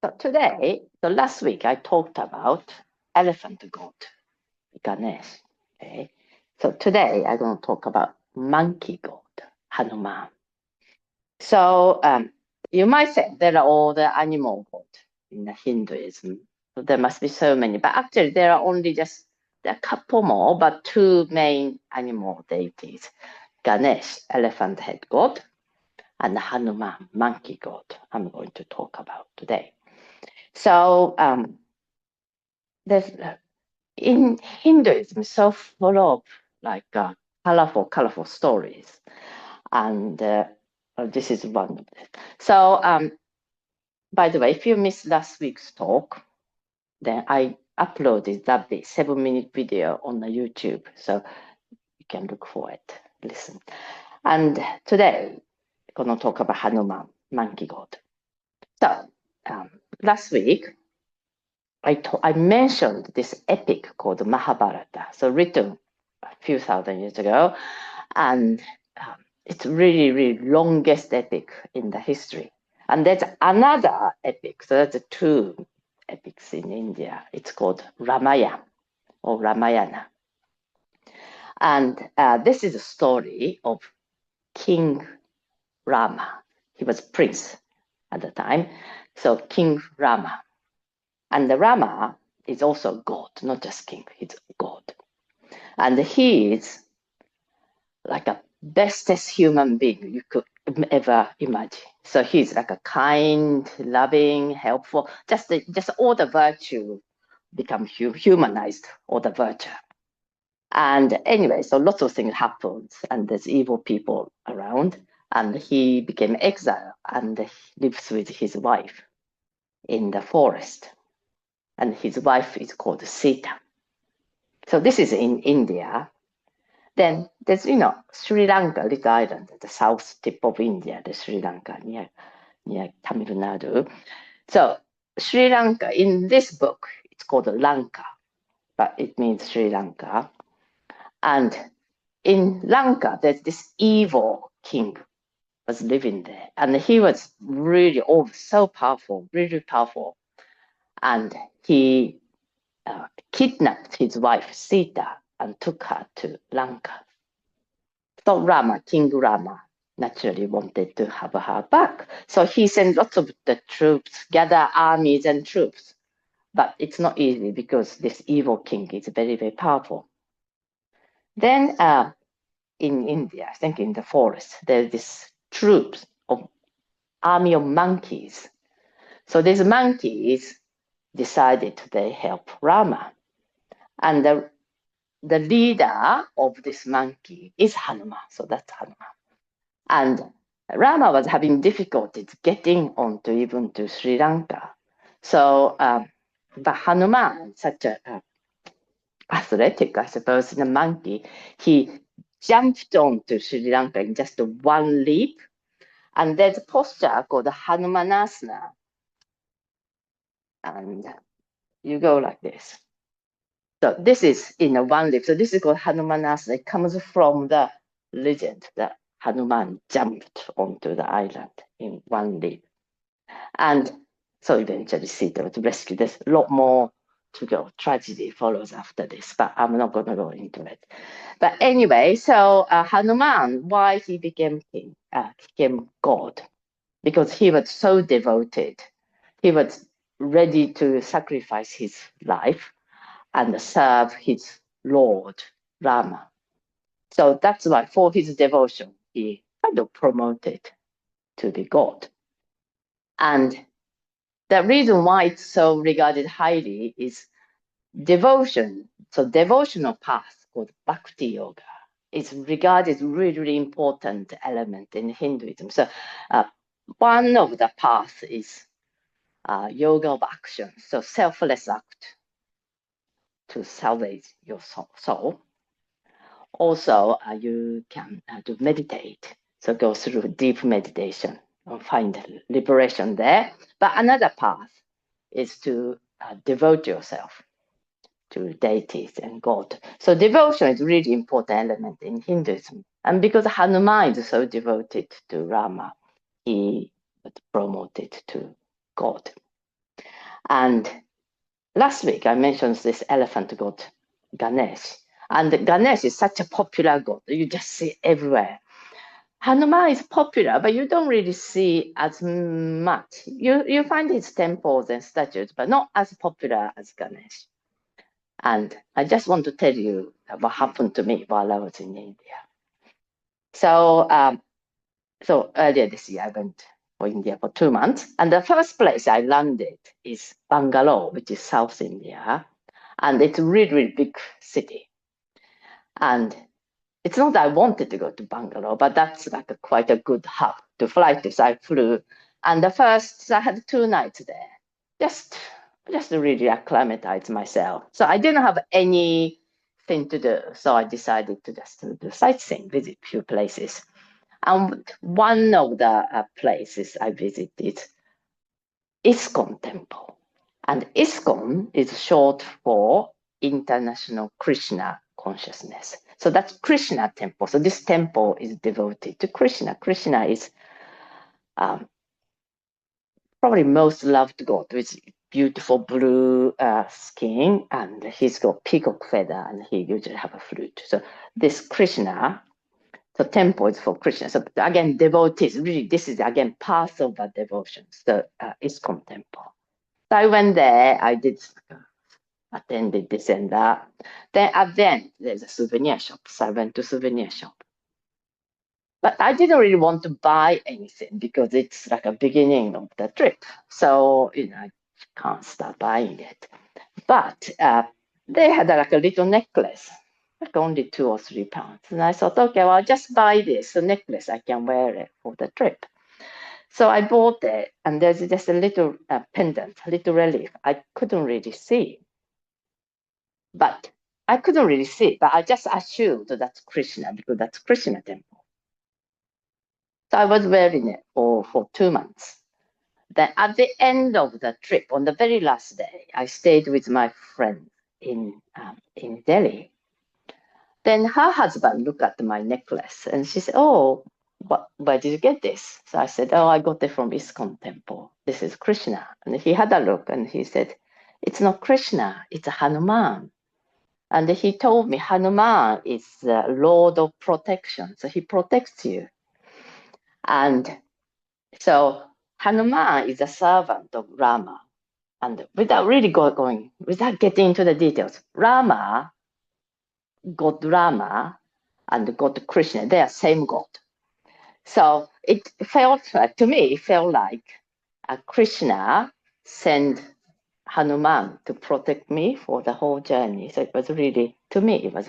So today, so last week I talked about elephant god, Ganesh. Okay. So today I'm going to talk about monkey god, Hanuman. So you might say there are all the animal gods in the Hinduism. So there must be so many, but actually there are only just a couple more, but two main animal deities: Ganesh, elephant head god, and Hanuman, monkey god. I'm going to talk about today. So there's in Hinduism so full of like colorful stories, and this is one of them. So by the way, if you missed last week's talk, then I uploaded that 7-minute video on the YouTube, so you can look for it, listen. And today we're going to talk about Hanuman, monkey god. So last week I mentioned this epic called Mahabharata, so written a few thousand years ago, and it's really longest epic in the history. And there's another epic, so there's two epics in India. It's called Ramayana or Ramayana. And this is a story of King Rama. He was prince at the time, so King Rama. And the Rama is also God, not just king, he's God. And he is like a bestest human being you could ever imagine. So he's like a kind, loving, helpful, just all the virtue become humanized, all the virtue. And anyway, so lots of things happened, and there's evil people around, and he became exile and lives with his wife in the forest. And his wife is called Sita. So this is in India. Then there's, Sri Lanka, little island, the south tip of India, the Sri Lanka near Tamil Nadu. So Sri Lanka, in this book, it's called Lanka, but it means Sri Lanka. And in Lanka, there's this evil king was living there. And he was really so powerful, really powerful. And he kidnapped his wife Sita and took her to Lanka. So King Rama, naturally wanted to have her back. So he sent lots of the troops, gather armies and troops. But it's not easy because this evil king is very powerful. Then in India, I think in the forest, there's this troops of army of monkeys. So these monkeys decided they help Rama. And the leader of this monkey is Hanuman. So that's Hanuman. And Rama was having difficulties getting even to Sri Lanka. So but Hanuman, such a athletic, I suppose, the monkey, he jumped onto Sri Lanka in just one leap. And there's a posture called the Hanumanasana. And you go like this. So this is in a one leap. So this is called Hanumanasana. It comes from the legend that Hanuman jumped onto the island in one leap. And so eventually Sita was rescued. There's a lot more to go. Tragedy follows after this, but I'm not going to go into it. But anyway, so Hanuman, why he became king, became God? Because he was so devoted. He was ready to sacrifice his life and serve his Lord, Rama. So that's why for his devotion, he kind of promoted to be God. And the reason why it's so regarded highly is devotion. So devotional path called Bhakti Yoga is regarded really important element in Hinduism. So one of the paths is yoga of action, so selfless act to salvage your soul. Also, you can do meditate, so go through deep meditation and find liberation there. But another path is to devote yourself to deities and God. So devotion is a really important element in Hinduism. And because Hanuman is so devoted to Rama, he was promoted to God. And last week I mentioned this elephant god, Ganesh. And Ganesh is such a popular god. You just see everywhere. Hanuman is popular, but you don't really see as much. You find his temples and statues, but not as popular as Ganesh. And I just want to tell you what happened to me while I was in India. So, so earlier this year, I went for India for 2 months. And the first place I landed is Bangalore, which is South India. And it's a really, really big city. And it's not that I wanted to go to Bangalore, but that's like quite a good hub to fly to. So I flew. And I had 2 nights there, just to really acclimatize myself. So I didn't have anything to do. So I decided to just do sightseeing, visit a few places. And one of the places I visited, ISKCON Temple. And ISKCON is short for International Krishna Consciousness. So that's Krishna temple. So this temple is devoted to Krishna. Krishna is probably most loved god with beautiful blue skin, and he's got peacock feather, and he usually have a flute. So this Krishna, the temple is for Krishna. So again, devotees, really, this is again part of the devotion, the ISKCON temple. So I went there, I did attended this and that. Then at the end, there's a souvenir shop. So I went to souvenir shop. But I didn't really want to buy anything because it's like a beginning of the trip. So, I can't start buying it. But they had like a little necklace, like only £2 or £3. And I thought, okay, well, I'll just buy this necklace. I can wear it for the trip. So I bought it, and there's just a little pendant, a little relief. I couldn't really see. But I couldn't really see, but I just assumed that's Krishna because that's Krishna temple. So I was wearing it for 2 months. Then at the end of the trip, on the very last day, I stayed with my friend in Delhi. Then her husband looked at my necklace and she said, "Oh, where did you get this?" So I said, "Oh, I got it from ISKCON temple. This is Krishna." And he had a look and he said, "It's not Krishna, it's a Hanuman." And he told me Hanuman is the Lord of protection. So he protects you. And so Hanuman is a servant of Rama. And without really without getting into the details, God Rama and God Krishna, they are same God. So it felt like Krishna sent Hanuman to protect me for the whole journey. So it was really, to me, it was